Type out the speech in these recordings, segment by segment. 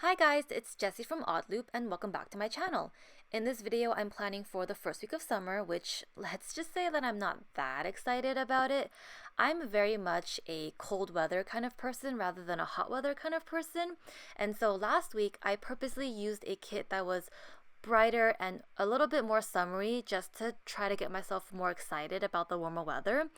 Hi guys, it's Jessie from Oddloop and welcome back to my channel. In this video, I'm planning for the first week of summer, which let's just say that I'm not that excited about it. I'm very much a cold weather kind of person rather than a hot weather kind of person. And so last week, I purposely used a kit that was brighter and a little bit more summery just to try to get myself more excited about the warmer weather.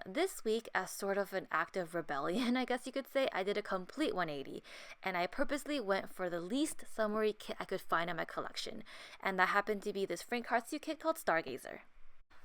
This week, as sort of an act of rebellion, I guess you could say, I did a complete 180 and I purposely went for the least summery kit I could find in my collection, and that happened to be this Frank Hartsu kit called Stargazer.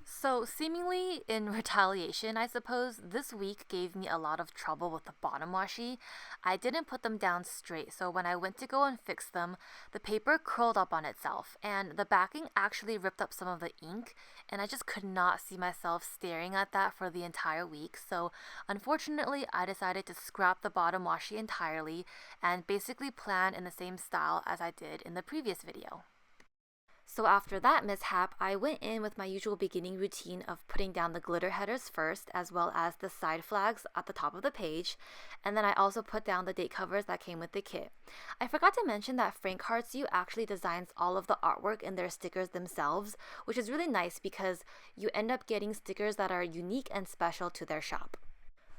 So, seemingly in retaliation, I suppose, this week gave me a lot of trouble with the bottom washi. I didn't put them down straight, so when I went to go and fix them, the paper curled up on itself, and the backing actually ripped up some of the ink, and I just could not see myself staring at that for the entire week. So, unfortunately, I decided to scrap the bottom washi entirely and basically plan in the same style as I did in the previous video. So after that mishap, I went in with my usual beginning routine of putting down the glitter headers first, as well as the side flags at the top of the page, and then I also put down the date covers that came with the kit. I forgot to mention that Frank Hartsu actually designs all of the artwork in their stickers themselves, which is really nice because you end up getting stickers that are unique and special to their shop.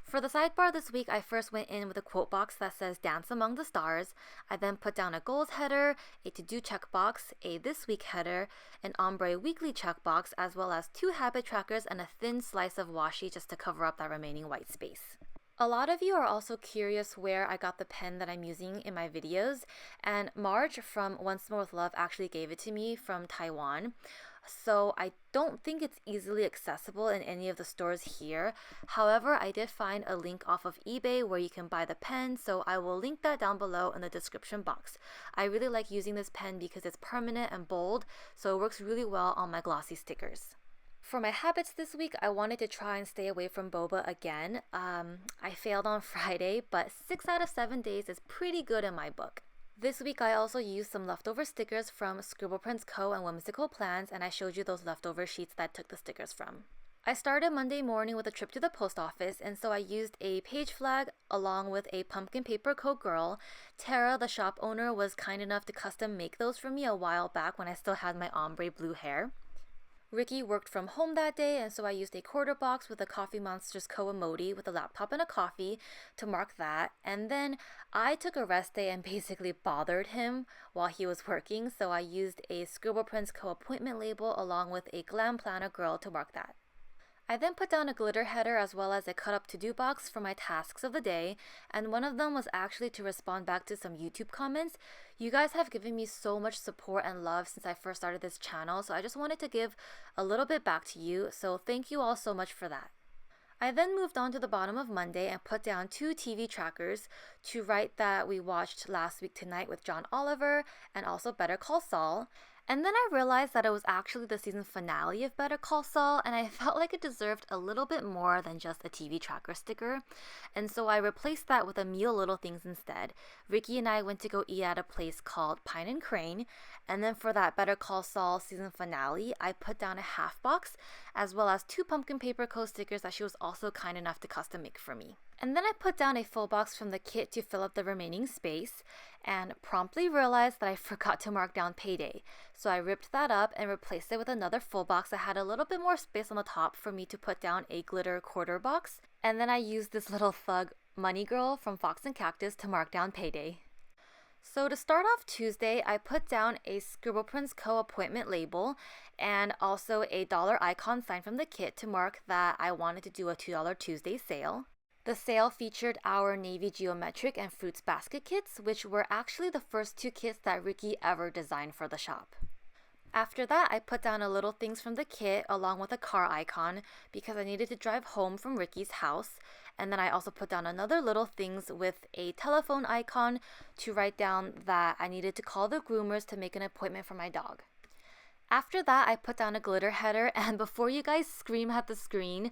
For the sidebar this week, I first went in with a quote box that says Dance Among the Stars. I then put down a goals header, a to-do checkbox, a this week header, an ombre weekly checkbox, as well as 2 habit trackers and a thin slice of washi just to cover up that remaining white space. A lot of you are also curious where I got the pen that I'm using in my videos, and Marge from Once More With Love actually gave it to me from Taiwan. So I don't think it's easily accessible in any of the stores here. However, I did find a link off of eBay where you can buy the pen, so I will link that down below in the description box. I really like using this pen because it's permanent and bold, so it works really well on my glossy stickers. For my habits this week, I wanted to try and stay away from boba again. I failed on Friday, but 6 out of 7 days is pretty good in my book. This week I also used some leftover stickers from Scribble Prints Co. and Whimsical Plans, and I showed you those leftover sheets that I took the stickers from. I started Monday morning with a trip to the post office, and so I used a page flag along with a pumpkin paper coat girl. Tara, the shop owner, was kind enough to custom make those for me a while back when I still had my ombre blue hair. Ricky worked from home that day, and so I used a quarter box with a Coffee Monsters Co. emoji with a laptop and a coffee to mark that. And then I took a rest day and basically bothered him while he was working, so I used a Scribble Prints Co. appointment label along with a Glam Planner girl to mark that. I then put down a glitter header as well as a cut up to-do box for my tasks of the day, and one of them was actually to respond back to some YouTube comments. You guys have given me so much support and love since I first started this channel, so I just wanted to give a little bit back to you, so thank you all so much for that. I then moved on to the bottom of Monday and put down 2 TV trackers to write that we watched Last Week Tonight with John Oliver and also Better Call Saul. And then I realized that it was actually the season finale of Better Call Saul, and I felt like it deserved a little bit more than just a TV tracker sticker. And so I replaced that with a meal little things instead. Ricky and I went to go eat at a place called Pine and Crane, and then for that Better Call Saul season finale, I put down a half box, as well as 2 pumpkin paper coat stickers that she was also kind enough to custom make for me. And then I put down a full box from the kit to fill up the remaining space, and promptly realized that I forgot to mark down payday. So I ripped that up and replaced it with another full box that had a little bit more space on the top for me to put down a glitter quarter box. And then I used this little thug money girl from Fox and Cactus to mark down payday. So to start off Tuesday, I put down a Scribble Prints Co. appointment label and also a dollar icon sign from the kit to mark that I wanted to do a $2 Tuesday sale. The sale featured our Navy Geometric and Fruits basket kits, which were actually the first 2 kits that Ricky ever designed for the shop. After that, I put down a little things from the kit along with a car icon because I needed to drive home from Ricky's house. And then I also put down another little things with a telephone icon to write down that I needed to call the groomers to make an appointment for my dog. After that, I put down a glitter header, and before you guys scream at the screen,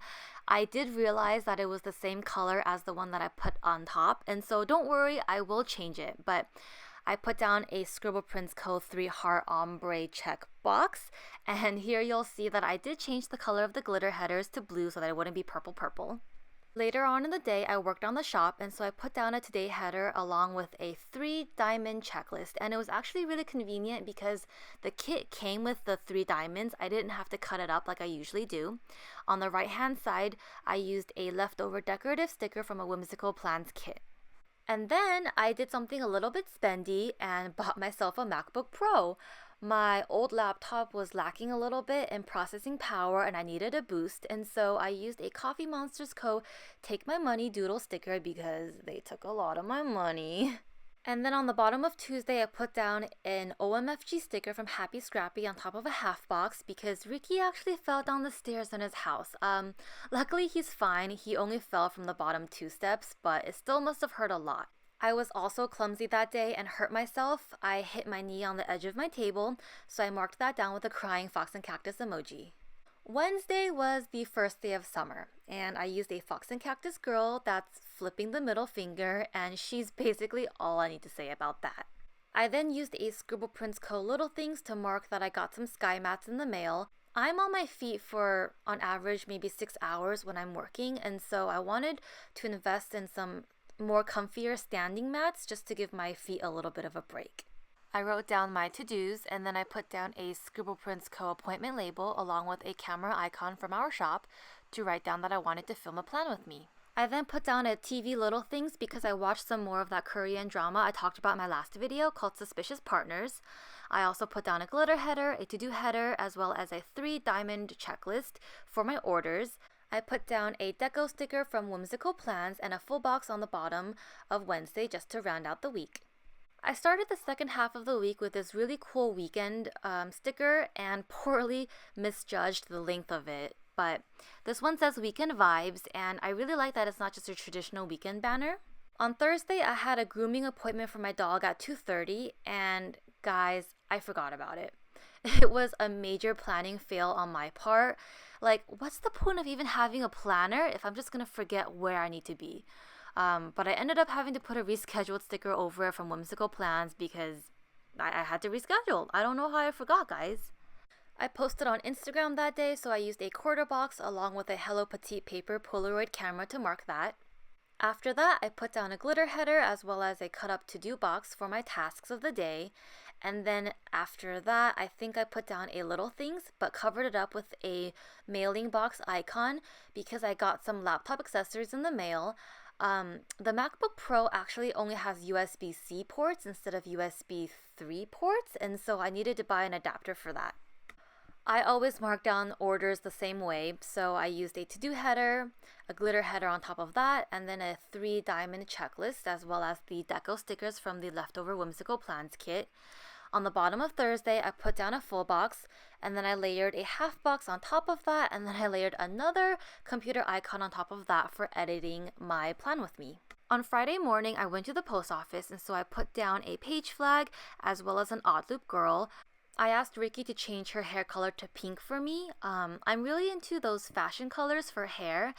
I did realize that it was the same color as the one that I put on top, and so don't worry, I will change it. But I put down a Scribble Prints Co. 3 Heart Ombre check box, and here you'll see that I did change the color of the glitter headers to blue so that it wouldn't be purple. Later on in the day, I worked on the shop, and so I put down a today header along with a 3 diamond checklist. And it was actually really convenient because the kit came with the 3 diamonds. I didn't have to cut it up like I usually do. On the right hand side, I used a leftover decorative sticker from a Whimsical Plans kit. And then I did something a little bit spendy and bought myself a MacBook Pro. My old laptop was lacking a little bit in processing power and I needed a boost, and so I used a Coffee Monsters Co. Take My Money doodle sticker because they took a lot of my money. And then on the bottom of Tuesday, I put down an OMFG sticker from Happy Scrappy on top of a half box because Ricky actually fell down the stairs in his house. Luckily he's fine. He only fell from the bottom 2 steps, but it still must have hurt a lot. I was also clumsy that day and hurt myself. I hit my knee on the edge of my table, so I marked that down with a crying fox and cactus emoji. Wednesday was the first day of summer, and I used a fox and cactus girl that's flipping the middle finger, and she's basically all I need to say about that. I then used a Scribble Prints Co. Little Things to mark that I got some sky mats in the mail. I'm on my feet for, on average, maybe 6 hours when I'm working, and so I wanted to invest in some more comfier standing mats just to give my feet a little bit of a break. I wrote down my to-dos, and then I put down a Scribble Prints Co. appointment label along with a camera icon from our shop to write down that I wanted to film a plan with me. I then put down a TV Little Things because I watched some more of that Korean drama I talked about in my last video called Suspicious Partners. I also put down a glitter header, a to-do header, as well as a 3 diamond checklist for my orders. I put down a deco sticker from Whimsical Plans and a full box on the bottom of Wednesday just to round out the week. I started the second half of the week with this really cool weekend sticker and poorly misjudged the length of it. But this one says weekend vibes, and I really like that it's not just a traditional weekend banner. On Thursday, I had a grooming appointment for my dog at 2:30, and guys, I forgot about it. It was a major planning fail on my part. Like, what's the point of even having a planner if I'm just gonna forget where I need to be? But I ended up having to put a rescheduled sticker over it from Whimsical Plans because I had to reschedule. I don't know how I forgot, guys. I posted on Instagram that day, so I used a quarter box along with a Hello Petite paper Polaroid camera to mark that. After that, I put down a glitter header as well as a cut up to-do box for my tasks of the day. And then after that, I think I put down a Little Things, but covered it up with a mailing box icon because I got some laptop accessories in the mail. The MacBook Pro actually only has USB-C ports instead of USB 3 ports, and so I needed to buy an adapter for that. I always mark down orders the same way, so I used a to-do header, a glitter header on top of that, and then a 3 diamond checklist, as well as the deco stickers from the leftover Whimsical Plans kit. On the bottom of Thursday, I put down a full box, and then I layered a half box on top of that, and then I layered another computer icon on top of that for editing my plan with me. On Friday morning, I went to the post office, and so I put down a page flag as well as an oddloop girl. I asked Ricky to change her hair color to pink for me. I'm really into those fashion colors for hair.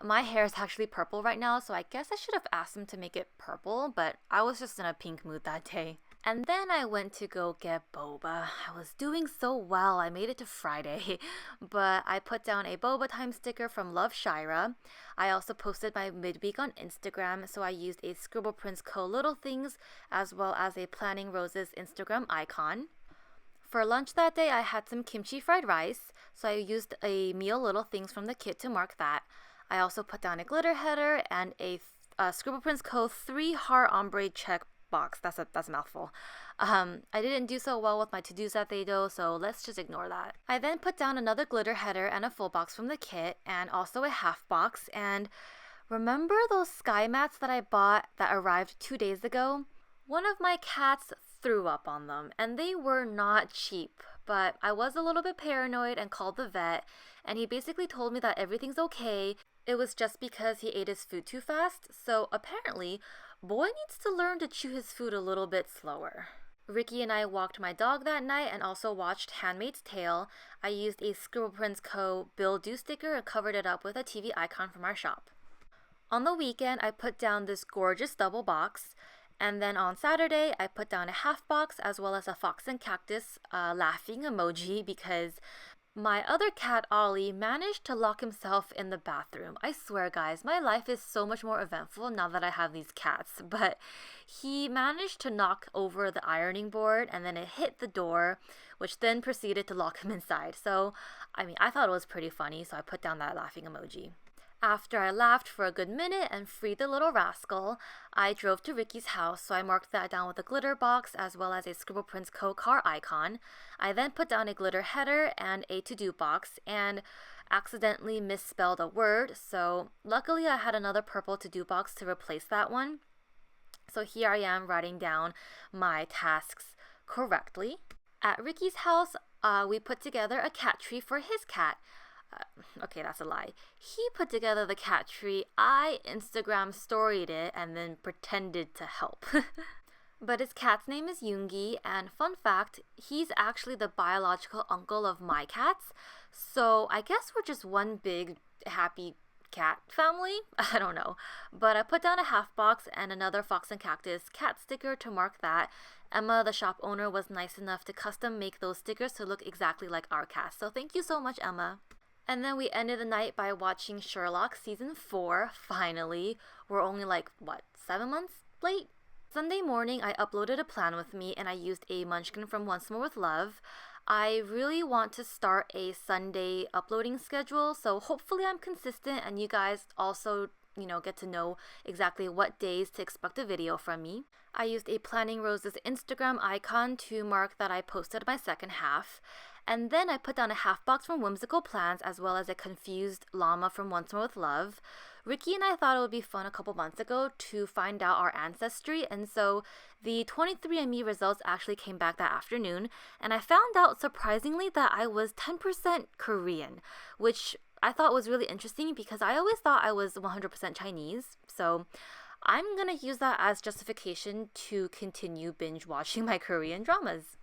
My hair is actually purple right now, so I guess I should have asked him to make it purple, but I was just in a pink mood that day. And then I went to go get boba. I was doing so well. I made it to Friday, but I put down a boba time sticker from Love Shira. I also posted my midweek on Instagram, so I used a Scribble Prints Co. Little Things as well as a Planning Roses Instagram icon. For lunch that day, I had some kimchi fried rice, so I used a Meal Little Things from the kit to mark that. I also put down a glitter header and a Scribble Prints Co. 3 heart ombre check box. That's a mouthful. I didn't do so well with my to-dos that day though, so let's just ignore that. I then put down another glitter header and a full box from the kit, and also a half box. And remember those sky mats that I bought that arrived 2 days ago? One of my cats threw up on them, and they were not cheap, but I was a little bit paranoid and called the vet, and he basically told me that everything's okay. It was just because he ate his food too fast, so apparently, boy needs to learn to chew his food a little bit slower. Ricky and I walked my dog that night and also watched Handmaid's Tale. I used a Scribble Prints Co. Bill Do sticker and covered it up with a TV icon from our shop. On the weekend, I put down this gorgeous double box. And then on Saturday, I put down a half box as well as a fox and cactus laughing emoji because My other cat, Ollie, managed to lock himself in the bathroom. I swear, guys, my life is so much more eventful now that I have these cats. But he managed to knock over the ironing board and then it hit the door, which then proceeded to lock him inside. So, I thought it was pretty funny, so I put down that laughing emoji. After I laughed for a good minute and freed the little rascal, I drove to Ricky's house, so I marked that down with a glitter box as well as a Scribble Prince Co. car icon. I then put down a glitter header and a to-do box and accidentally misspelled a word, so luckily I had another purple to-do box to replace that one. So here I am writing down my tasks correctly. At Ricky's house, we put together a cat tree for his cat. Okay, that's a lie. He put together the cat tree. I Instagram storied it and then pretended to help. But his cat's name is Yoongi, and fun fact, he's actually the biological uncle of my cats. So I guess we're just one big happy cat family? I don't know. But I put down a half box and another Fox and Cactus cat sticker to mark that. Emma, the shop owner, was nice enough to custom make those stickers to look exactly like our cats. So thank you so much, Emma. And then we ended the night by watching Sherlock Season 4, finally. We're only 7 months late? Sunday morning, I uploaded a plan with me and I used a munchkin from Once More With Love. I really want to start a Sunday uploading schedule, so hopefully I'm consistent and you guys also, get to know exactly what days to expect a video from me. I used a Planning Roses Instagram icon to mark that I posted my second half. And then I put down a half box from Whimsical Plans as well as a confused llama from Once More With Love. Ricky and I thought it would be fun a couple months ago to find out our ancestry, and so the 23andMe results actually came back that afternoon, and I found out surprisingly that I was 10% Korean, which I thought was really interesting because I always thought I was 100% Chinese, so I'm gonna use that as justification to continue binge watching my Korean dramas.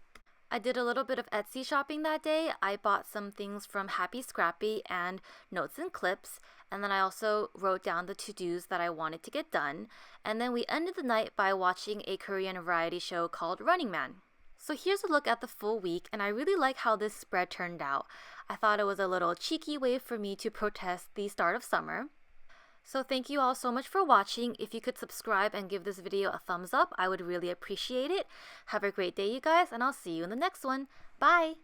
I did a little bit of Etsy shopping that day. I bought some things from Happy Scrappy and Notes and Clips, and then I also wrote down the to-dos that I wanted to get done, and then we ended the night by watching a Korean variety show called Running Man. So here's a look at the full week, and I really like how this spread turned out. I thought it was a little cheeky way for me to protest the start of summer. So thank you all so much for watching. If you could subscribe and give this video a thumbs up, I would really appreciate it. Have a great day, you guys, and I'll see you in the next one. Bye!